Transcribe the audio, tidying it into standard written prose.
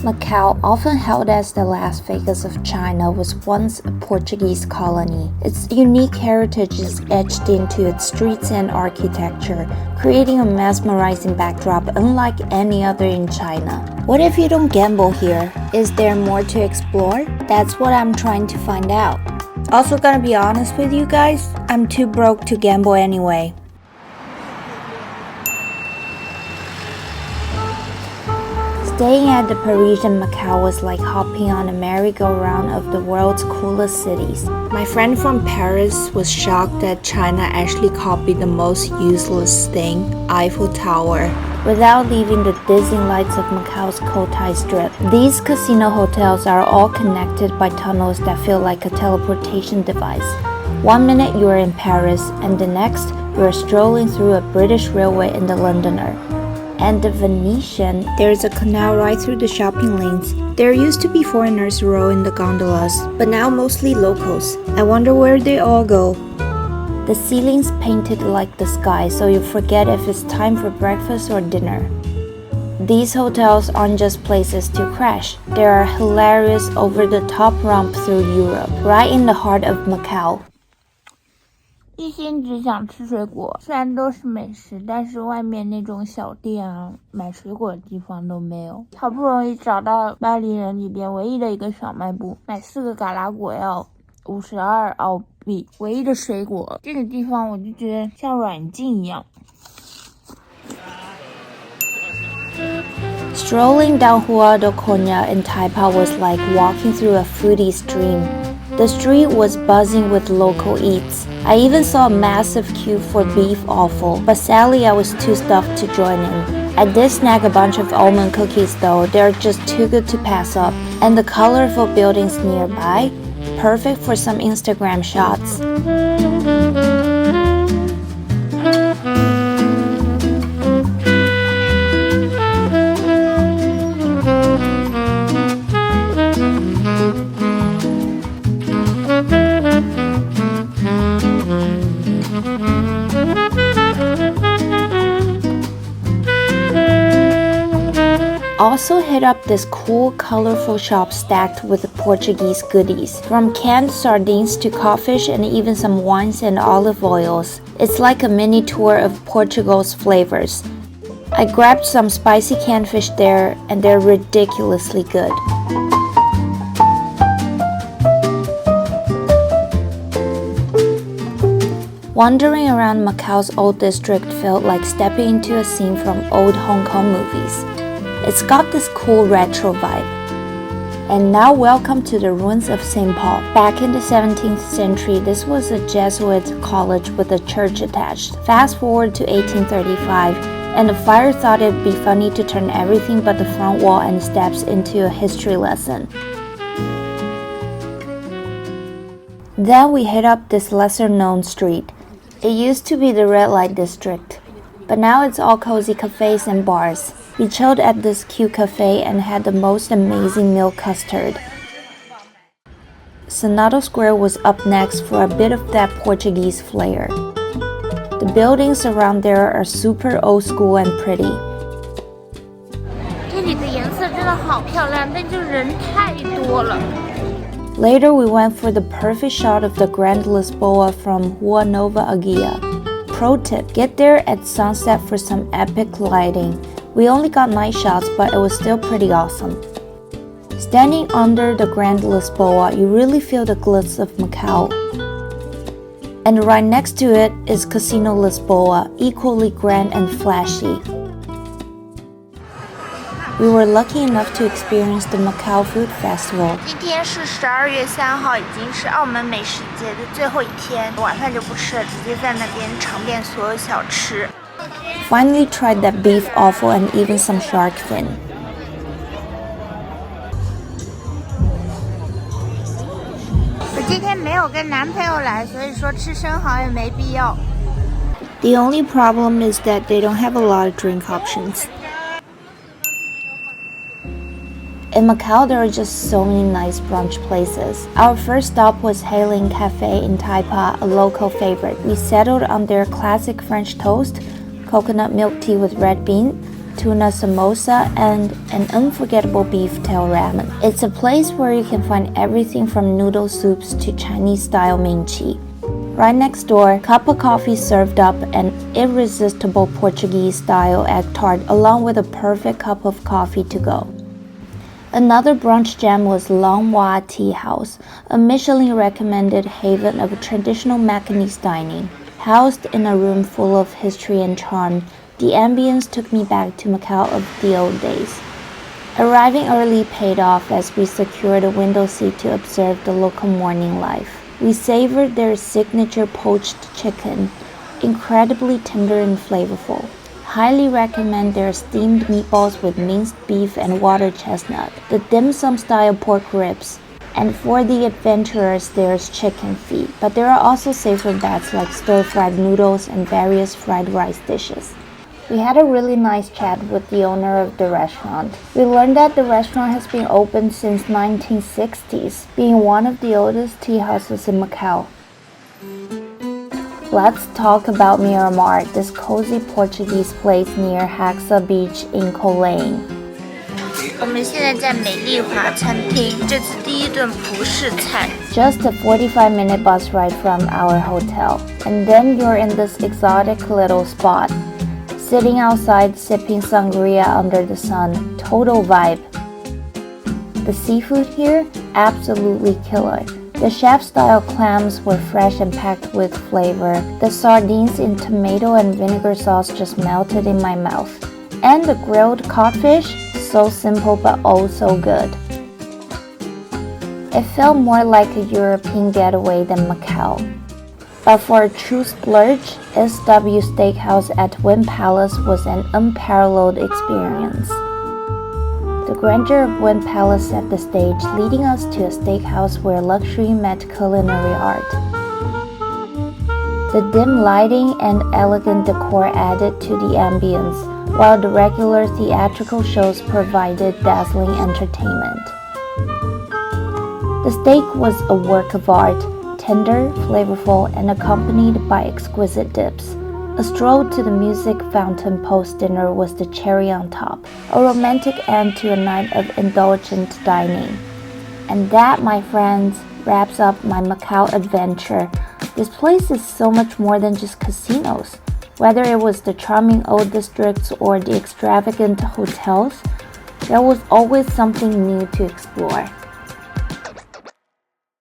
Macau, often held as the Las Vegas of China, was once a Portuguese colony. Its unique heritage is etched into its streets and architecture, creating a mesmerizing backdrop unlike any other in China. What if you don't gamble here? Is there more to explore? That's what I'm trying to find out. Also, gonna be honest with you guys, I'm too broke to gamble anyway. Staying at the Parisian Macau was like hopping on a merry-go-round of the world's coolest cities. My friend from Paris was shocked that China actually copied the most useless thing, Eiffel Tower, without leaving the dizzying lights of Macau's Cotai Strip. These casino hotels are all connected by tunnels that feel like a teleportation device. One minute you are in Paris, and the next you are strolling through a British railway in the Londoner. And the Venetian, there's a canal right through the shopping lanes. There used to be foreigners rowing the gondolas, but now mostly locals. I wonder where they all go. The ceiling's painted like the sky, so you forget if it's time for breakfast or dinner. These hotels aren't just places to crash. They are a hilarious over-the-top romp through Europe, right in the heart of Macau. 一心只想吃水果，虽然都是美食，但是外面那种小店啊，买水果的地方都没有。好不容易找到巴黎人里边唯一的一个小卖部，买4个嘎啦果要52澳币，唯一的水果。这个地方我就觉得像软禁一样。Strolling down Rua do Conha in Taipei was like walking through a foodie's dream. The street was buzzing with local eats. I even saw a massive queue for beef offal, but sadly I was too stuffed to join in. I did snag a bunch of almond cookies though, they're just too good to pass up. And the colorful buildings nearby, perfect for some Instagram shots. Also hit up this cool, colorful shop stacked with Portuguese goodies, from canned sardines to codfish and even some wines and olive oils. It's like a mini tour of Portugal's flavors. I grabbed some spicy canned fish there, and they're ridiculously good. Wandering around Macaus Old District felt like stepping into a scene from old Hong Kong movies. It's got this cool retro vibe. And now welcome to the ruins of St. Paul. Back in the 17th century, this was a Jesuit college with a church attached. Fast forward to 1835, and the fire thought it'd be funny to turn everything but the front wall and steps into a history lesson. Then we hit up this lesser-known street. It used to be the red light district, but now it's all cozy cafes and bars. We chilled at this cute cafe and had the most amazing milk custard. Senado Square was up next for a bit of that Portuguese flair. The buildings around there are super old school and pretty. 这里的颜色真的好漂亮，但就人太多了。Later, we went for the perfect shot of the Grand Lisboa from Rua Nova Aguia. Pro tip, get there at sunset for some epic lighting. We only got night shots, but it was still pretty awesome. Standing under the Grand Lisboa, you really feel the glitz of Macau. And right next to it is Casino Lisboa, equally grand and flashy. We were lucky enough to experience the Macau Food Festival. 今天是12月3号，已经是澳门美食节的最后一天，晚饭就不吃了，直接在那边尝遍所有小吃。Finally tried that beef offal and even some shark fin. 我今天没有跟男朋友来，所以说吃生蚝也没必要。The only problem is that they don't have a lot of drink options. In Macau, there are just so many nice brunch places. Our first stop was Hailing Cafe in Taipa, a local favorite. We settled on their classic French toast, coconut milk tea with red bean, tuna samosa, and an unforgettable beef tail ramen. It's a place where you can find everything from noodle soups to Chinese-style minchi. Right next door, cup of coffee served up an irresistible Portuguese-style egg tart along with a perfect cup of coffee to go. Another brunch gem was Long Hua Tea House, a Michelin-recommended haven of traditional Macanese dining. Housed in a room full of history and charm, the ambience took me back to Macau of the old days. Arriving early paid off as we secured a window seat to observe the local morning life. We savored their signature poached chicken, incredibly tender and flavorful. Highly recommend their steamed meatballs with minced beef and water chestnut, the dim sum style pork ribs, and for the adventurers there's chicken feet, but there are also safer bets like stir-fried noodles and various fried rice dishes. We had a really nice chat with the owner of the restaurant. We learned that the restaurant has been open since 1960s, being one of the oldest tea houses in Macau. Let's talk about Miramar, this cozy Portuguese place near Haxa Beach in Colane. 我们现在在美丽华餐厅，这次第一顿葡式菜。 Just a 45-minute bus ride from our hotel, and then you're in this exotic little spot. Sitting outside sipping sangria under the sun, total vibe. The seafood here, absolutely killer. The chef-style clams were fresh and packed with flavor. The sardines in tomato and vinegar sauce just melted in my mouth. And the grilled codfish, so simple but oh so good. It felt more like a European getaway than Macau. But for a true splurge, SW Steakhouse at Wynn Palace was an unparalleled experience. The grandeur of Wynn Palace set the stage, leading us to a steakhouse where luxury met culinary art. The dim lighting and elegant decor added to the ambience, while the regular theatrical shows provided dazzling entertainment. The steak was a work of art, tender, flavorful, and accompanied by exquisite dips. A stroll to the music fountain post-dinner was the cherry on top, a romantic end to a night of indulgent dining. And that, my friends, wraps up my Macau adventure. This place is so much more than just casinos. Whether it was the charming old districts or the extravagant hotels, there was always something new to explore.